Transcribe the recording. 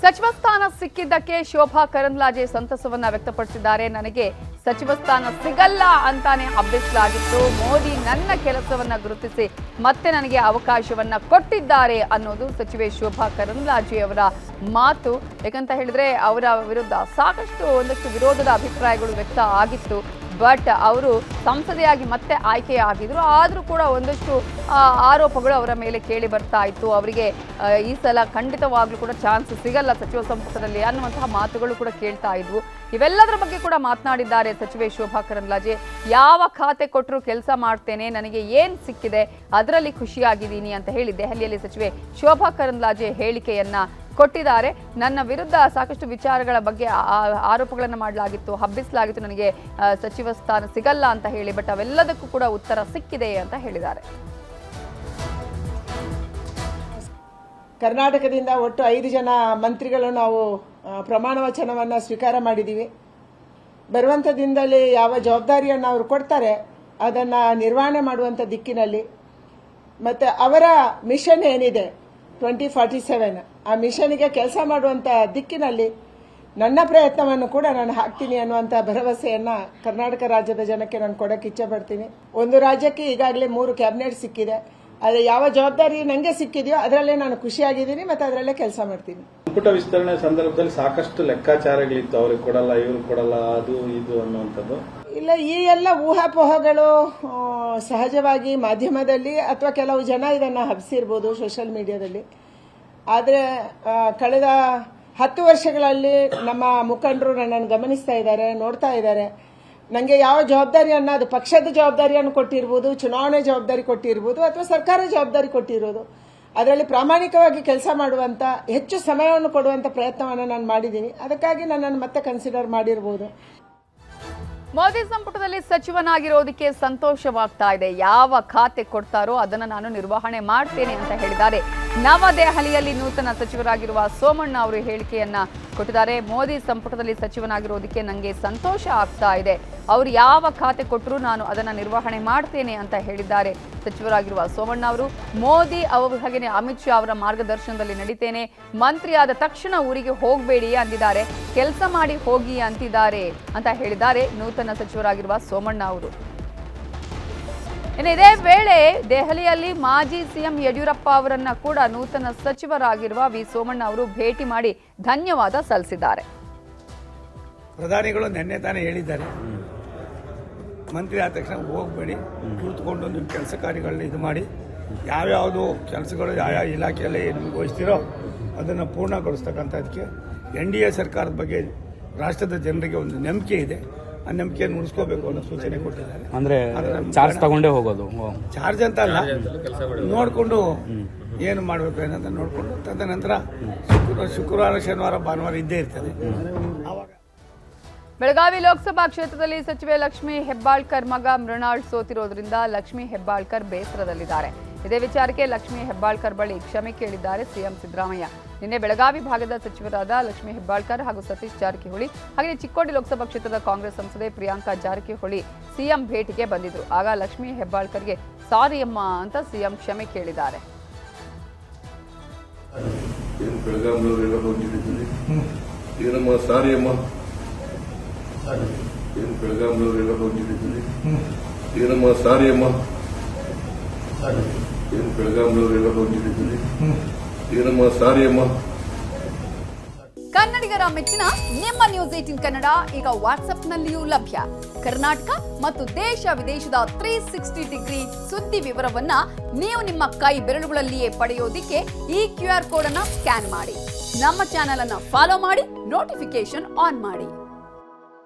ಸಚಿವ ಸ್ಥಾನ ಸಿಕ್ಕಿದ್ದಕ್ಕೆ ಶೋಭಾ ಕರಂದ್ಲಾಜೆ ಸಂತಸವನ್ನ ವ್ಯಕ್ತಪಡಿಸಿದ್ದಾರೆ. ನನಗೆ ಸಚಿವ ಸ್ಥಾನ ಸಿಗಲ್ಲ ಅಂತಾನೆ ಹಬ್ಬಿಸಲಾಗಿತ್ತು. ಮೋದಿ ನನ್ನ ಕೆಲಸವನ್ನ ಗುರುತಿಸಿ ಮತ್ತೆ ನನಗೆ ಅವಕಾಶವನ್ನ ಕೊಟ್ಟಿದ್ದಾರೆ ಅನ್ನೋದು ಸಚಿವೆ ಶೋಭಾ ಕರಂದ್ಲಾಜೆ ಅವರ ಮಾತು. ಯಾಕಂತ ಹೇಳಿದ್ರೆ ಅವರ ವಿರುದ್ಧ ಒಂದಷ್ಟು ವಿರೋಧದ ಅಭಿಪ್ರಾಯಗಳು ವ್ಯಕ್ತ ಆಗಿತ್ತು. ಬಟ್ ಅವರು ಸಂಸದೆಯಾಗಿ ಮತ್ತೆ ಆಯ್ಕೆಯಾಗಿದ್ರು. ಆದರೂ ಕೂಡ ಒಂದಷ್ಟು ಆರೋಪಗಳು ಅವರ ಮೇಲೆ ಕೇಳಿ ಬರ್ತಾ ಇತ್ತು. ಅವರಿಗೆ ಈ ಸಲ ಖಂಡಿತವಾಗ್ಲೂ ಕೂಡ ಚಾನ್ಸ್ ಸಿಗಲ್ಲ ಸಚಿವ ಸಂಪುಟದಲ್ಲಿ ಅನ್ನುವಂತಹ ಮಾತುಗಳು ಕೂಡ ಕೇಳ್ತಾ ಇದ್ವು. ಇವೆಲ್ಲದರ ಬಗ್ಗೆ ಕೂಡ ಮಾತನಾಡಿದ್ದಾರೆ ಸಚಿವೆ ಶೋಭಾ ಕರಂದ್ಲಾಜೆ. ಯಾವ ಖಾತೆ ಕೊಟ್ಟರು ಕೆಲಸ ಮಾಡ್ತೇನೆ, ನನಗೆ ಏನು ಸಿಕ್ಕಿದೆ ಅದರಲ್ಲಿ ಖುಷಿಯಾಗಿದ್ದೀನಿ ಅಂತ ಹೇಳಿ ದೆಹಲಿಯಲ್ಲಿ ಸಚಿವೆ ಶೋಭಾ ಕರಂದ್ಲಾಜೆ ಹೇಳಿಕೆಯನ್ನ ಕೊಟ್ಟಿದ್ದಾರೆ. ನನ್ನ ವಿರುದ್ಧ ಸಾಕಷ್ಟು ವಿಚಾರಗಳ ಬಗ್ಗೆ ಆರೋಪಗಳನ್ನು ಮಾಡಲಾಗಿತ್ತು, ಹಬ್ಬಿಸಲಾಗಿತ್ತು, ನನಗೆ ಸಚಿವ ಸ್ಥಾನ ಸಿಗಲ್ಲ ಅಂತ ಹೇಳಿ. ಬಟ್ ಅವೆಲ್ಲದಕ್ಕೂ ಕೂಡ ಉತ್ತರ ಸಿಕ್ಕಿದೆ ಅಂತ ಹೇಳಿದ್ದಾರೆ. ಕರ್ನಾಟಕದಿಂದ ಒಟ್ಟು 5 ಜನ ಮಂತ್ರಿಗಳು ನಾವು ಪ್ರಮಾಣ ವಚನವನ್ನು ಸ್ವೀಕಾರ ಮಾಡಿದ್ದೀವಿ. ಬರುವಂಥ ದಿನದಲ್ಲಿ ಯಾವ ಜವಾಬ್ದಾರಿಯನ್ನು ಅವರು ಕೊಡ್ತಾರೆ ಅದನ್ನು ನಿರ್ವಹಣೆ ಮಾಡುವಂಥ ದಿಕ್ಕಿನಲ್ಲಿ ಮತ್ತು ಅವರ ಮಿಷನ್ ಏನಿದೆ 2047 ಆ ಮಿಷನ್ಗೆ ಕೆಲಸ ಮಾಡುವಂಥ ದಿಕ್ಕಿನಲ್ಲಿ ನನ್ನ ಪ್ರಯತ್ನವನ್ನು ಕೂಡ ನಾನು ಹಾಕ್ತೀನಿ ಅನ್ನುವಂಥ ಭರವಸೆಯನ್ನು ಕರ್ನಾಟಕ ರಾಜ್ಯದ ಜನಕ್ಕೆ ನಾನು ಕೊಡೋಕೆ ಇಚ್ಛೆ ಪಡ್ತೀನಿ. ಒಂದು ರಾಜ್ಯಕ್ಕೆ ಈಗಾಗಲೇ 3 ಕ್ಯಾಬಿನೆಟ್ ಸಿಕ್ಕಿದೆ. ಆದರೆ ಯಾವ ಜವಾಬ್ದಾರಿ ನನಗೆ ಸಿಕ್ಕಿದೆಯೋ ಅದರಲ್ಲೇ ನಾನು ಖುಷಿಯಾಗಿದ್ದೀನಿ ಮತ್ತು ಅದರಲ್ಲೇ ಕೆಲಸ ಮಾಡ್ತೀನಿ. ಸಂಪುಟ ವಿಸ್ತರಣೆ ಸಂದರ್ಭದಲ್ಲಿ ಸಾಕಷ್ಟು ಲೆಕ್ಕಾಚಾರಗಳಿತ್ತು, ಅವ್ರಿಗೆ ಕೊಡಲ್ಲ ಇವ್ರಿಗೆ ಕೊಡಲ್ಲ ಅದು ಇದು ಅನ್ನುವಂಥದ್ದು. ಇಲ್ಲ, ಈ ಎಲ್ಲ ಊಹಾಪೋಹಗಳು ಸಹಜವಾಗಿ ಮಾಧ್ಯಮದಲ್ಲಿ ಅಥವಾ ಕೆಲವು ಜನ ಇದನ್ನು ಹಬ್ಬಿಸಿರ್ಬೋದು ಸೋಷಿಯಲ್ ಮೀಡಿಯಾದಲ್ಲಿ. ಆದರೆ ಕಳೆದ 10 ವರ್ಷಗಳಲ್ಲಿ ನಮ್ಮ ಮುಖಂಡರು ನನ್ನನ್ನು ಗಮನಿಸ್ತಾ ಇದ್ದಾರೆ, ನೋಡ್ತಾ ಇದ್ದಾರೆ. ನನಗೆ ಯಾವ ಜವಾಬ್ದಾರಿಯನ್ನು, ಅದು ಪಕ್ಷದ ಜವಾಬ್ದಾರಿಯನ್ನು ಕೊಟ್ಟಿರ್ಬೋದು, ಚುನಾವಣೆ ಜವಾಬ್ದಾರಿ ಕೊಟ್ಟಿರ್ಬೋದು ಅಥವಾ ಸರ್ಕಾರ ಜವಾಬ್ದಾರಿ ಕೊಟ್ಟಿರೋದು, ಅದರಲ್ಲಿ ಪ್ರಾಮಾಣಿಕವಾಗಿ ಕೆಲಸ ಮಾಡುವಂಥ ಹೆಚ್ಚು ಸಮಯವನ್ನು ಕೊಡುವಂಥ ಪ್ರಯತ್ನವನ್ನು ನಾನು ಮಾಡಿದ್ದೀನಿ. ಅದಕ್ಕಾಗಿ ನನ್ನನ್ನು ಮತ್ತೆ ಕನ್ಸಿಡರ್ ಮಾಡಿರ್ಬೋದು. ಮೋದಿ ಸಂಪುಟದಲ್ಲಿ ಸಚಿವನಾಗಿರೋದಕ್ಕೆ ಸಂತೋಷವಾಗ್ತಾ ಇದೆ. ಯಾವ ಖಾತೆ ಕೊಡ್ತಾರೋ ಅದನ್ನು ನಾನು ನಿರ್ವಹಣೆ ಮಾಡ್ತೇನೆ ಅಂತ ಹೇಳಿದ್ದಾರೆ. ನವದೆಹಲಿಯಲ್ಲಿ ನೂತನ ಸಚಿವರಾಗಿರುವ ಸೋಮಣ್ಣ ಅವರು ಹೇಳಿಕೆಯನ್ನ ಕೊಟ್ಟಿದ್ದಾರೆ. ಮೋದಿ ಸಂಪುಟದಲ್ಲಿ ಸಚಿವನಾಗಿರೋದಕ್ಕೆ ನನಗೆ ಸಂತೋಷ ಆಗ್ತಾ ಇದೆ. ಅವರು ಯಾವ ಖಾತೆ ಕೊಟ್ಟರು ನಾನು ಅದನ್ನು ನಿರ್ವಹಣೆ ಮಾಡ್ತೇನೆ ಅಂತ ಹೇಳಿದ್ದಾರೆ ಸಚಿವರಾಗಿರುವ ಸೋಮಣ್ಣ ಅವರು. ಮೋದಿ ಹಾಗೆಯೇ ಅಮಿತ್ ಶಾ ಅವರ ಮಾರ್ಗದರ್ಶನದಲ್ಲಿ ನಡೀತೇನೆ. ಮಂತ್ರಿಯಾದ ತಕ್ಷಣ ಊರಿಗೆ ಹೋಗಬೇಡಿ ಅಂದಿದ್ದಾರೆ, ಕೆಲಸ ಮಾಡಿ ಹೋಗಿ ಅಂತಿದ್ದಾರೆ ಅಂತ ಹೇಳಿದ್ದಾರೆ ನೂತನ ಸಚಿವರಾಗಿರುವ ಸೋಮಣ್ಣ ಅವರು. ಇನ್ನು ಇದೇ ವೇಳೆ ದೆಹಲಿಯಲ್ಲಿ ಮಾಜಿ ಸಿಎಂ ಯಡಿಯೂರಪ್ಪ ಅವರನ್ನ ಕೂಡ ನೂತನ ಸಚಿವರಾಗಿರುವ ವಿ ಸೋಮಣ್ಣ ಅವರು ಭೇಟಿ ಮಾಡಿ ಧನ್ಯವಾದ ಸಲ್ಲಿಸಿದ್ದಾರೆ. ಪ್ರಧಾನಿಗಳು ನಿನ್ನೆ ತಾನೇ ಹೇಳಿದ್ದಾರೆ, ಮಂತ್ರಿ ಆದ ತಕ್ಷಣ ಹೋಗಬೇಡಿ, ಕೂತ್ಕೊಂಡು ನಿಮ್ಮ ಕೆಲಸ ಕಾರ್ಯಗಳನ್ನ ಇದು ಮಾಡಿ, ಯಾವ್ಯಾವುದು ಕೆಲಸಗಳು ಯಾವ ಇಲಾಖೆಯಲ್ಲಿ ನಿಮಗೆ ವಹಿಸ್ತಿರೋ ಅದನ್ನು ಪೂರ್ಣಗೊಳಿಸ್ತಕ್ಕಂಥದ್ದಕ್ಕೆ NDA ಸರ್ಕಾರದ ಬಗ್ಗೆ ರಾಷ್ಟ್ರದ ಜನರಿಗೆ ಒಂದು ನಂಬಿಕೆ ಇದೆ. ಆ ನಂಬಿಕೆಯನ್ನು ಉಳಿಸ್ಕೋಬೇಕು ಅನ್ನೋ ಸೂಚನೆ ಕೊಟ್ಟಿದ್ದಾರೆ. ಅಂದ್ರೆ ಚಾರ್ಜ್ ತಗೊಂಡೇ ಹೋಗೋದು, ಚಾರ್ಜ್ ಅಂತ ಅಲ್ಲ, ನೋಡಿಕೊಂಡು ಏನು ಮಾಡಬೇಕು ಏನಂತ ನೋಡಿಕೊಂಡು ತದನಂತರ ಶುಕ್ರವಾರ ಶನಿವಾರ ಭಾನುವಾರ ಇದ್ದೇ ಇರ್ತದೆ. ಆವಾಗ ಬೆಳಗಾವಿ ಲೋಕಸಭಾ ಕ್ಷೇತ್ರದಲ್ಲಿ ಸಚಿವೆ ಲಕ್ಷ್ಮೀ ಹೆಬ್ಬಾಳ್ಕರ್ ಮಗ ಮೃಣಾಲ್ ಸೋತಿರೋದ್ರಿಂದ ಲಕ್ಷ್ಮೀ ಹೆಬ್ಬಾಳ್ಕರ್ ಬೇಸರದಲ್ಲಿದ್ದಾರೆ. ಇದೇ ವಿಚಾರಕ್ಕೆ ಲಕ್ಷ್ಮೀ ಹೆಬ್ಬಾಳ್ಕರ್ ಬಳಿ ಕ್ಷಮೆ ಕೇಳಿದ್ದಾರೆ ಸಿಎಂ ಸಿದ್ದರಾಮಯ್ಯ. ನಿನ್ನೆ ಬೆಳಗಾವಿ ಭಾಗದ ಸಚಿವರಾದ ಲಕ್ಷ್ಮೀ ಹೆಬ್ಬಾಳ್ಕರ್ ಹಾಗೂ ಸತೀಶ್ ಜಾರಕಿಹೊಳಿ ಹಾಗೆ ಚಿಕ್ಕೋಡಿ ಲೋಕಸಭಾ ಕ್ಷೇತ್ರದ ಕಾಂಗ್ರೆಸ್ ಸಂಸದೆ ಪ್ರಿಯಾಂಕಾ ಜಾರಕಿಹೊಳಿ ಸಿಎಂ ಭೇಟಿಗೆ ಬಂದಿದ್ರು. ಆಗ ಲಕ್ಷ್ಮೀ ಹೆಬ್ಬಾಳ್ಕರ್ಗೆ ಸಾರಿ ಅಮ್ಮ ಅಂತ ಸಿಎಂ ಕ್ಷಮೆ ಕೇಳಿದ್ದಾರೆ. ಕನ್ನಡಿಗರ ಮೆಚ್ಚಿನ ನಿಮ್ಮ ನ್ಯೂಸ್ 18 ಕನ್ನಡ ಈಗ ವಾಟ್ಸ್ಆಪ್ನಲ್ಲಿಯೂ ಲಭ್ಯ. ಕರ್ನಾಟಕ ಮತ್ತು ದೇಶ ವಿದೇಶದ 360 ಡಿಗ್ರಿ ಸುದ್ದಿ ವಿವರವನ್ನ ನೀವು ನಿಮ್ಮ ಕೈ ಬೆರಳುಗಳಲ್ಲಿಯೇ ಪಡೆಯೋದಿಕ್ಕೆ ಈ QR ಕೋಡ್ ಅನ್ನ ಸ್ಕ್ಯಾನ್ ಮಾಡಿ. ನಮ್ಮ ಚಾನೆಲ್ ಅನ್ನ ಫಾಲೋ ಮಾಡಿ, ನೋಟಿಫಿಕೇಶನ್ ಆನ್ ಮಾಡಿ.